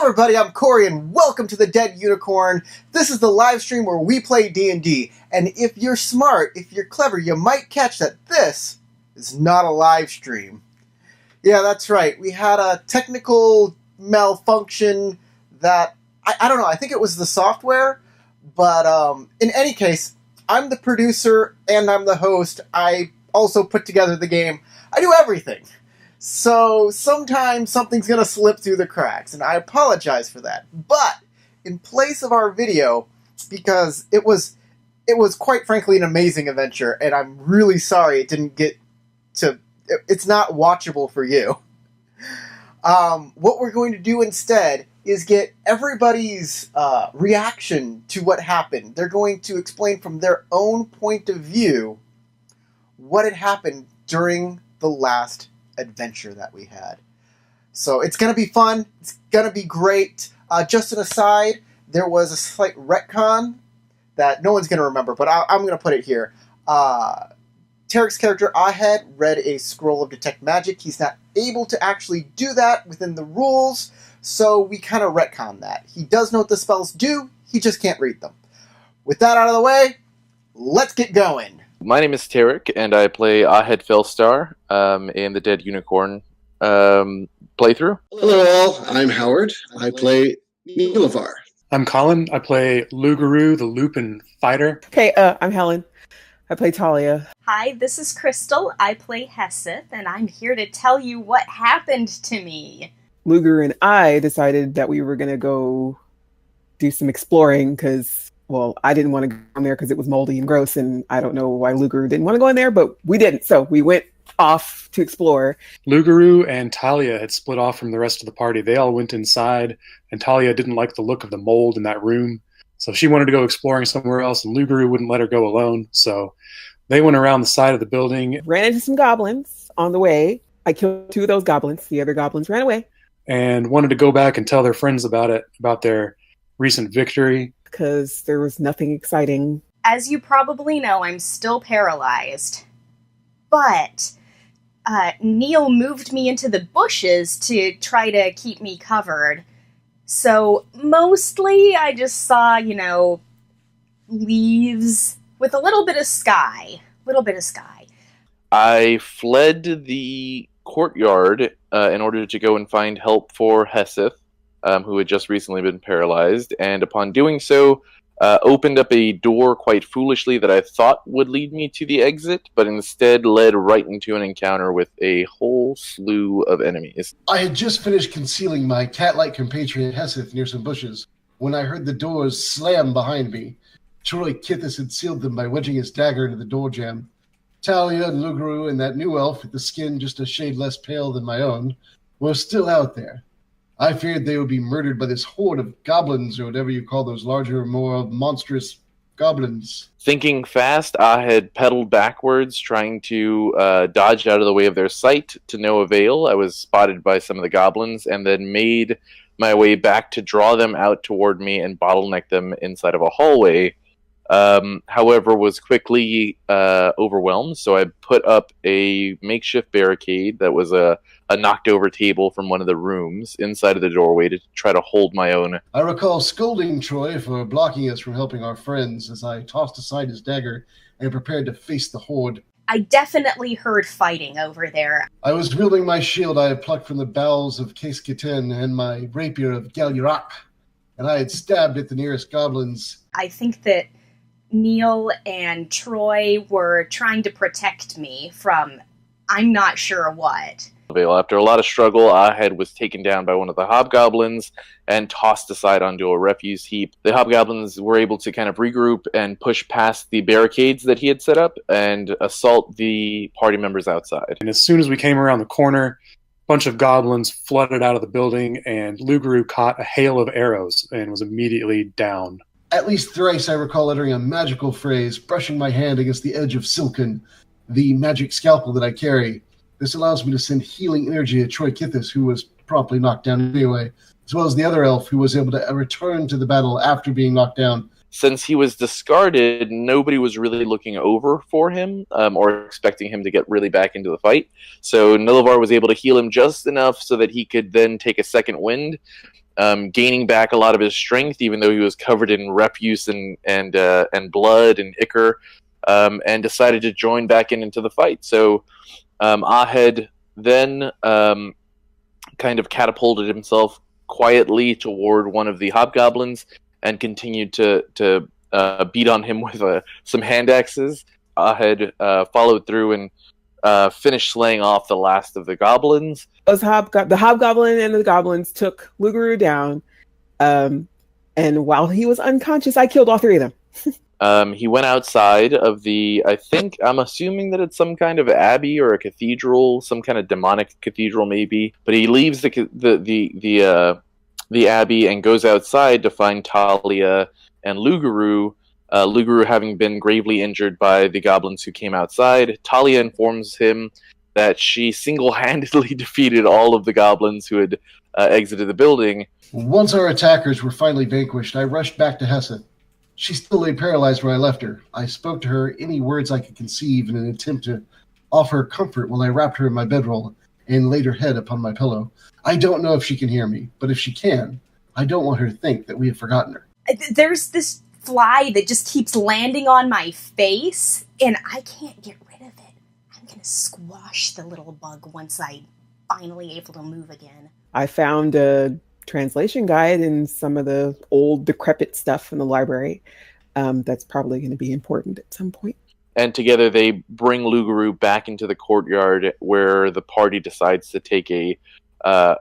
everybody, I'm Corey, and welcome to the Dead Unicorn. This is the live stream where we play D&D, and if you're smart, if you're clever, you might catch that this is not a live stream. Yeah, that's right. We had a technical malfunction that, I don't know, I think it was the software, but in any case, I'm the producer and I'm the host. I also put together the game. I do everything. So sometimes something's going to slip through the cracks, and I apologize for that. But in place of our video, because it was quite frankly an amazing adventure, and I'm really sorry it didn't get to... It's not watchable for you. What we're going to do instead is get everybody's reaction to what happened. They're going to explain from their own point of view what had happened during the last adventure that we had. So it's going to be fun. It's going to be great. Just an aside, there was a slight retcon that no one's going to remember, but I'm going to put it here. Tarek's character, Ahed, read a scroll of Detect Magic. He's not able to actually do that within the rules, so we kind of retcon that. He does know what the spells do, he just can't read them. With that out of the way, let's get going. My name is Tarek, and I play Ahed Felstar in the Dead Unicorn playthrough. Hello all, I'm Howard. I play Nilavar. I'm Colin. I play Lugaru, the Lupin Fighter. Okay, I'm Helen. I play Talia. Hi, this is Crystal. I play Heseth, and I'm here to tell you what happened to me. Lugaru and I decided that we were going to go do some exploring because, well, I didn't want to go in there because it was moldy and gross, and I don't know why Lugaru didn't want to go in there, but we didn't, so we went off to explore. Lugaru and Talia had split off from the rest of the party. They all went inside, and Talia didn't like the look of the mold in that room, so she wanted to go exploring somewhere else, and Lugaru wouldn't let her go alone, so they went around the side of the building. Ran into some goblins on the way. I killed 2 of those goblins. The other goblins ran away. And wanted to go back and tell their friends about it, about their recent victory. Because there was nothing exciting. As you probably know, I'm still paralyzed. But Neil moved me into the bushes to try to keep me covered. So mostly I just saw, leaves with a little bit of sky. I fled the courtyard in order to go and find help for Heseth, who had just recently been paralyzed, and upon doing so, opened up a door quite foolishly that I thought would lead me to the exit, but instead led right into an encounter with a whole slew of enemies. I had just finished concealing my cat-like compatriot Heseth near some bushes when I heard the doors slam behind me. Troy Kithis had sealed them by wedging his dagger into the door jamb. Talia and Lugaru and that new elf with the skin just a shade less pale than my own were still out there. I feared they would be murdered by this horde of goblins, or whatever you call those larger, more monstrous goblins. Thinking fast, I had pedaled backwards, trying to dodge out of the way of their sight to no avail. I was spotted by some of the goblins, and then made my way back to draw them out toward me and bottleneck them inside of a hallway. However, was quickly overwhelmed, so I put up a makeshift barricade that was a knocked over table from one of the rooms inside of the doorway to try to hold my own. I recall scolding Troy for blocking us from helping our friends as I tossed aside his dagger and prepared to face the horde. I definitely heard fighting over there. I was wielding my shield I had plucked from the bowels of Case Kitten and my rapier of Galyrak, and I had stabbed at the nearest goblins. I think that Neil and Troy were trying to protect me from I'm not sure what. After a lot of struggle, Ahed was taken down by one of the hobgoblins and tossed aside onto a refuse heap. The hobgoblins were able to kind of regroup and push past the barricades that he had set up and assault the party members outside. And as soon as we came around the corner, a bunch of goblins flooded out of the building, and Lugaru caught a hail of arrows and was immediately down. At least thrice I recall uttering a magical phrase, brushing my hand against the edge of Silken, the magic scalpel that I carry. This allows me to send healing energy at Troy Kithis, who was promptly knocked down anyway, as well as the other elf who was able to return to the battle after being knocked down. Since he was discarded, nobody was really looking over for him or expecting him to get really back into the fight. So Nilavar was able to heal him just enough so that he could then take a second wind gaining back a lot of his strength, even though he was covered in refuse and blood and ichor, and decided to join back into the fight. So Ahed then kind of catapulted himself quietly toward one of the hobgoblins and continued to beat on him with some hand axes. Ahed followed through and finished slaying off the last of the goblins. The hobgoblin and the goblins took Luguru down, and while he was unconscious, I killed all three of them. He went outside of I'm assuming that it's some kind of abbey or a cathedral, some kind of demonic cathedral maybe. But he leaves the abbey and goes outside to find Talia and Luguru. Luguru having been gravely injured by the goblins who came outside. Talia informs him that she single-handedly defeated all of the goblins who had exited the building. Once our attackers were finally vanquished, I rushed back to Heseth. She still lay paralyzed where I left her. I spoke to her any words I could conceive in an attempt to offer her comfort while I wrapped her in my bedroll and laid her head upon my pillow. I don't know if she can hear me, but if she can, I don't want her to think that we have forgotten her. There's this fly that just keeps landing on my face, and I can't get rid of it. I'm going to squash the little bug once I'm finally able to move again. I found a translation guide and some of the old decrepit stuff in the library. That's probably going to be important at some point. And together they bring Luguru back into the courtyard where the party decides to take an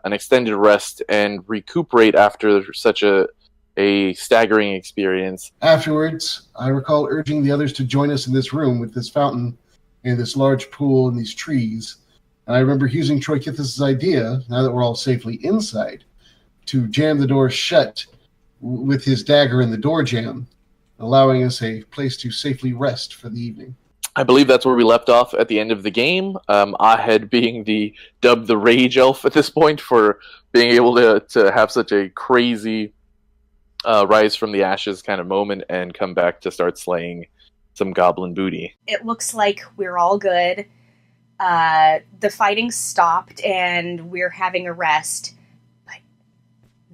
extended rest and recuperate after such a staggering experience. Afterwards, I recall urging the others to join us in this room with this fountain and this large pool and these trees. And I remember using Troikithus' idea, now that we're all safely inside, to jam the door shut with his dagger in the door jamb, allowing us a place to safely rest for the evening. I believe that's where we left off at the end of the game. Ahed being dubbed the Rage Elf at this point for being able to have such a crazy rise from the ashes kind of moment and come back to start slaying some goblin booty. It looks like we're all good. The fighting stopped and we're having a rest. But,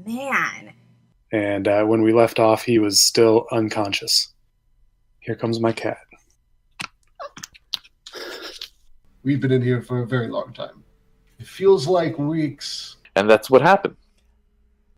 man. And when we left off, he was still unconscious. Here comes my cat. We've been in here for a very long time. It feels like weeks. And that's what happened.